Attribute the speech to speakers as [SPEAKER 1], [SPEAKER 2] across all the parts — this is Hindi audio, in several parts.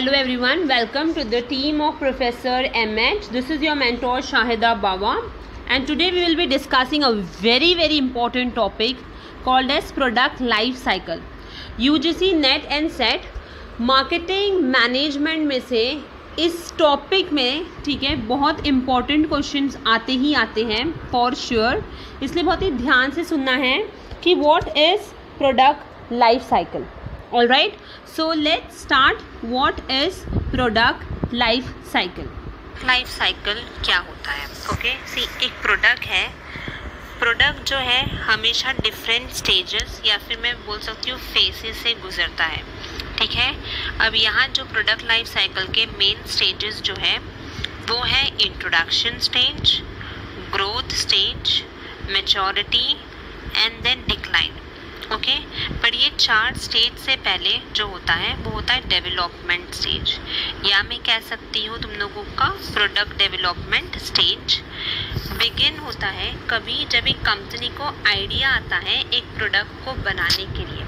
[SPEAKER 1] Hello everyone, welcome to the team of Professor MH. This is your mentor Shahida Bawa, and today we will be discussing a very important topic called as product life cycle. UGC net and set marketing management में से इस टॉपिक में ठीक है बहुत इम्पॉर्टेंट क्वेश्चंस आते ही आते हैं फॉर श्योर, इसलिए बहुत ही ध्यान से सुनना है कि what is product life cycle. All right, so let's start. What is product life cycle?
[SPEAKER 2] Life cycle क्या होता है? ओके सी एक प्रोडक्ट है. प्रोडक्ट जो है हमेशा डिफरेंट स्टेजेस या फिर मैं बोल सकती हूँ फेसेस से गुजरता है. ठीक है, अब यहाँ जो प्रोडक्ट लाइफ साइकिल के मेन स्टेजेस जो है वो है introduction stage, growth stage, maturity and then decline. Okay, पर ये 4 स्टेज से पहले जो होता है वो होता है डेवलपमेंट स्टेज, या मैं कह सकती हूँ तुम लोगों का प्रोडक्ट डेवलपमेंट स्टेज. बिगिन होता है कभी जब एक कंपनी को आइडिया आता है एक प्रोडक्ट को बनाने के लिए.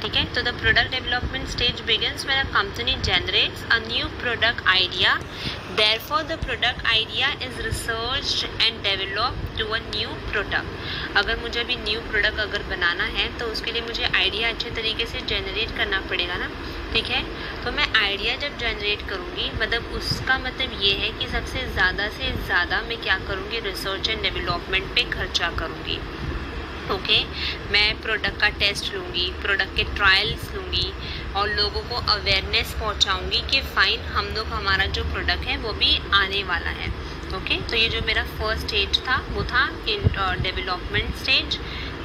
[SPEAKER 2] ठीक है, तो the product development stage begins when a company generates a new product idea. Therefore, the product idea is researched and developed to a new product. अगर मुझे अभी न्यू प्रोडक्ट अगर बनाना है तो उसके लिए मुझे आइडिया अच्छे तरीके से जनरेट करना पड़ेगा ना. ठीक है, तो मैं आइडिया जब जनरेट करूँगी मतलब उसका मतलब ये है कि सबसे ज़्यादा से ज़्यादा मैं क्या करूँगी, रिसर्च एंड डेवलपमेंट पे खर्चा करूँगी. ओके, मैं प्रोडक्ट का टेस्ट लूँगी, प्रोडक्ट के ट्रायल्स लूँगी और लोगों को अवेयरनेस पहुँचाऊँगी कि फाइन हम लोग हमारा जो प्रोडक्ट है वो भी आने वाला है. ओके, तो ये जो मेरा फर्स्ट स्टेज था वो था डेवलपमेंट स्टेज,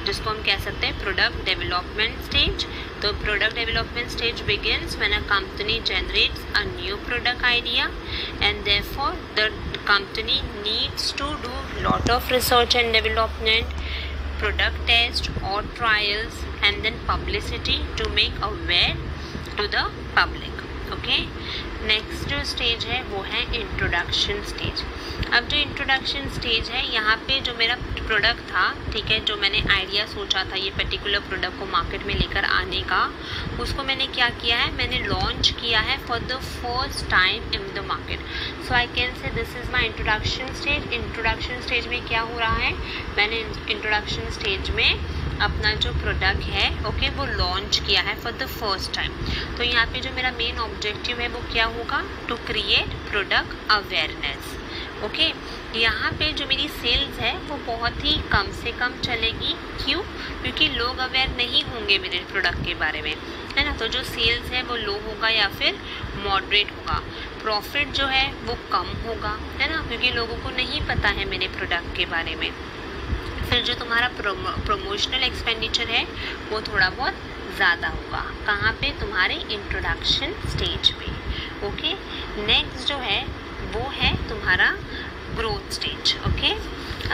[SPEAKER 2] जिसको हम कह सकते हैं प्रोडक्ट डेवलपमेंट स्टेज. तो product development stage begins when a company generates a new product idea and therefore the company needs to do lot of research and development, product test or trials and then publicity to make aware to the public. Okay, next जो स्टेज है वो है इंट्रोडक्शन स्टेज. अब जो इंट्रोडक्शन स्टेज है यहाँ पे जो मेरा प्रोडक्ट था, ठीक है, जो मैंने आइडिया सोचा था ये पर्टिकुलर प्रोडक्ट को मार्केट में लेकर आने का, उसको मैंने क्या किया है, मैंने लॉन्च किया है for the first time in the market. So I can से this is my introduction stage. Introduction stage में क्या हो रहा है, मैंने इंट्रोडक्शन स्टेज में अपना जो प्रोडक्ट है ओके वो लॉन्च किया है फॉर द फर्स्ट टाइम. तो यहाँ पे जो मेरा मेन ऑब्जेक्टिव है वो क्या होगा, to create product awareness. Okay, यहाँ पे जो मेरी सेल्स है वो बहुत ही कम से कम चलेगी. क्यों? क्योंकि लोग अवेयर नहीं होंगे मेरे प्रोडक्ट के बारे में, है ना. तो जो सेल्स है वो लो होगा या फिर मॉडरेट होगा. प्रॉफिट जो है वो कम होगा, है ना, क्योंकि लोगों को नहीं पता है मेरे प्रोडक्ट के बारे में. फिर जो तुम्हारा प्रमोशनल एक्सपेंडिचर है वो थोड़ा बहुत ज़्यादा होगा. कहाँ पे, तुम्हारे इंट्रोडक्शन स्टेज पे. ओके, नेक्स्ट जो है वो है तुम्हारा ग्रोथ स्टेज. ओके,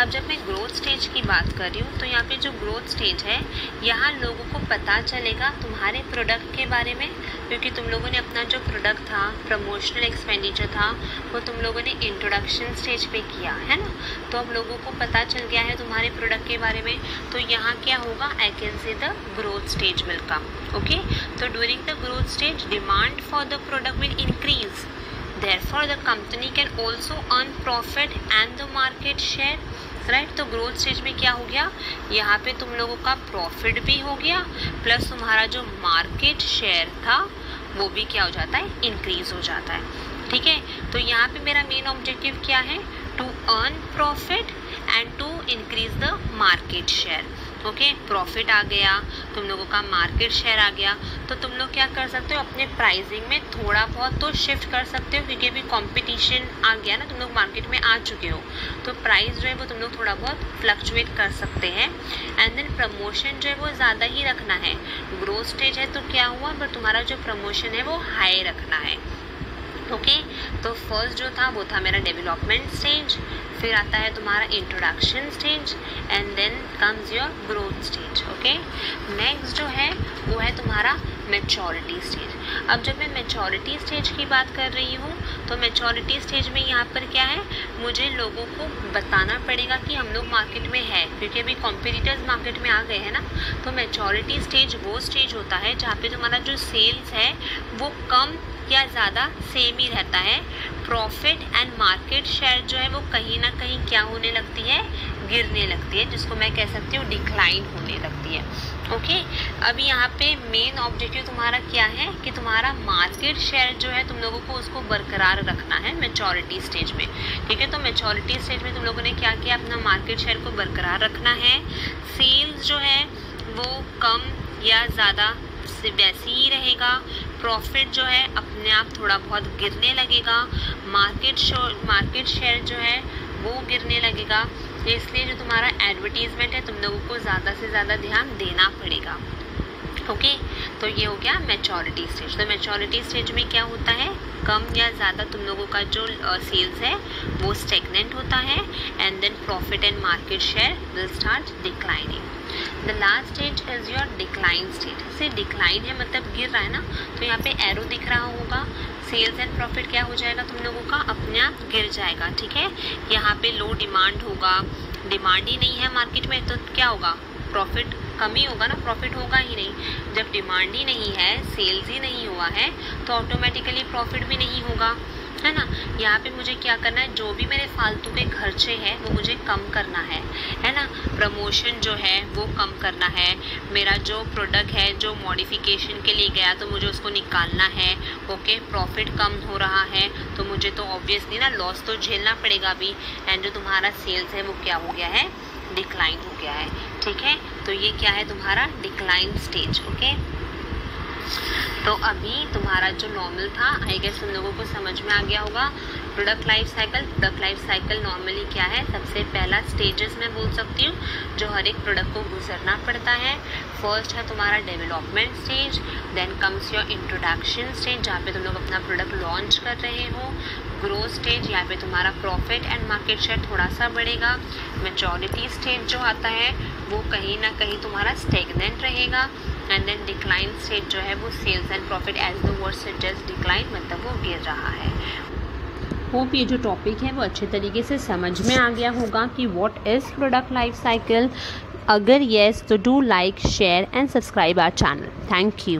[SPEAKER 2] अब जब मैं ग्रोथ स्टेज की बात कर रही हूँ तो यहाँ पे जो ग्रोथ स्टेज है यहाँ लोगों को पता चलेगा तुम्हारे प्रोडक्ट के बारे में, क्योंकि तुम लोगों ने अपना जो प्रोडक्ट था, प्रमोशनल एक्सपेंडिचर था, वो तुम लोगों ने इंट्रोडक्शन स्टेज पे किया है ना. तो अब लोगों को पता चल गया है तुम्हारे प्रोडक्ट के बारे में. तो यहाँ क्या होगा, I can say the growth stage will come. Okay, तो during the growth stage demand for the product will increase. Therefore, the company can also earn profit and the market share. Right, तो ग्रोथ स्टेज में क्या हो गया, यहाँ पे तुम लोगों का प्रॉफिट भी हो गया प्लस तुम्हारा जो मार्केट शेयर था वो भी क्या हो जाता है, इंक्रीज हो जाता है. ठीक है, तो यहाँ पे मेरा मेन ऑब्जेक्टिव क्या है, to earn profit and to increase the market share. Okay, profit आ गया, तुम लोगों का मार्केट शेयर आ गया, तो तुम लोग क्या कर सकते हो, अपने प्राइसिंग में थोड़ा बहुत तो शिफ्ट कर सकते हो, क्योंकि अभी कंपटीशन आ गया ना, तुम लोग मार्केट में आ चुके हो, तो प्राइस जो है वो तुम लोग थोड़ा बहुत फ्लक्चुएट कर सकते हैं. एंड देन प्रमोशन जो है वो ज़्यादा ही रखना है. ग्रोथ स्टेज है तो क्या हुआ, पर तुम्हारा जो प्रमोशन है वो हाई रखना है. ओके, तो फर्स्ट जो था वो था मेरा डेवलपमेंट स्टेज, फिर आता है तुम्हारा introduction stage and then comes your growth stage. Okay, next जो है वो है तुम्हारा मैच्योरिटी स्टेज. अब जब मैं मैच्योरिटी स्टेज की बात कर रही हूँ तो मैच्योरिटी स्टेज में यहाँ पर क्या है, मुझे लोगों को बताना पड़ेगा कि हम लोग मार्केट में है, क्योंकि अभी कॉम्पिटिटर्स मार्केट में आ गए हैं ना. तो मैच्योरिटी स्टेज वो स्टेज होता है जहाँ पे तुम्हारा जो सेल्स है वो कम या ज़्यादा सेम ही रहता है। प्रॉफिट एंड मार्केट शेयर जो है वो कहीं ना कहीं क्या होने लगती है, गिरने लगती है, जिसको मैं कह सकती हूँ डिक्लाइन होने लगती है। ओके, अभी यहाँ पे मेन ऑब्जेक्टिव तुम्हारा क्या है कि तुम्हारा मार्केट शेयर जो है तुम लोगों को उसको बरकरार रखना है मैच्योरिटी स्टेज में। ठीक है, तो मैच्योरिटी स्टेज में तुम लोगों ने क्या किया, अपना मार्केट शेयर को बरकरार रखना है। सेल्स जो है वो कम या ज़्यादा वैसे ही रहेगा। प्रॉफिट जो है अपने आप थोड़ा बहुत गिरने लगेगा। मार्केट शेयर जो है वो गिरने लगेगा। इसलिए जो तुम्हारा एडवर्टीजमेंट है तुम लोगों को ज़्यादा से ज़्यादा ध्यान देना पड़ेगा। ओके, तो ये हो गया मैच्योरिटी स्टेज। तो मैच्योरिटी स्टेज में क्या होता है, कम या ज़्यादा तुम लोगों का जो सेल्स है वो स्टेगनेंट होता है and then profit and market share will start declining. The last stage is your decline stage. से डिक्लाइन है मतलब गिर रहा है ना, तो यहाँ पे एरो दिख रहा होगा। सेल्स एंड प्रॉफिट क्या हो जाएगा तुम लोगों का, अपने आप गिर जाएगा। ठीक है, यहाँ पे लो डिमांड होगा, डिमांड ही नहीं है मार्केट में तो क्या होगा, प्रॉफिट कम ही होगा ना, प्रॉफिट होगा ही नहीं। जब डिमांड ही नहीं है, सेल्स ही नहीं हुआ है, तो ऑटोमेटिकली प्रॉफिट भी नहीं होगा, है ना। यहाँ पे मुझे क्या करना है, जो भी मेरे फालतू के खर्चे हैं वो मुझे कम करना है ना। प्रमोशन जो है वो कम करना है। मेरा जो प्रोडक्ट है जो मॉडिफिकेशन के लिए गया तो मुझे उसको निकालना है। ओके, प्रॉफिट कम हो रहा है तो मुझे तो ऑब्वियसली ना लॉस तो झेलना पड़ेगा अभी। एंड जो तुम्हारा सेल्स है वो क्या हो गया है, डिक्लाइन हो गया है। ठीक है, तो ये क्या है तुम्हारा डिक्लाइन स्टेज। ओके, तो अभी तुम्हारा जो नॉर्मल था, आई गेस तुम लोगों को समझ में आ गया होगा। प्रोडक्ट लाइफ साइकिल नॉर्मली क्या है, सबसे पहला स्टेजेस मैं बोल सकती हूँ जो हर एक प्रोडक्ट को गुजरना पड़ता है। फर्स्ट है तुम्हारा development stage, then comes your introduction stage जहाँ पे तुम लोग अपना प्रोडक्ट लॉन्च कर रहे हो। ग्रोथ स्टेज, यहाँ पे तुम्हारा प्रॉफिट एंड मार्केट शेयर थोड़ा सा बढ़ेगा। मैच्योरिटी स्टेज जो आता है वो कहीं ना कहीं तुम्हारा स्टेगनेंट रहेगा। एंड देन डिक्लाइन स्टेज जो है वो sales and profit as the word suggest decline, मतलब वो गिर रहा है।
[SPEAKER 1] होप ये जो टॉपिक है वो अच्छे तरीके से समझ में आ गया होगा कि what is product life cycle. अगर येस तो do like, share and subscribe our channel. Thank you.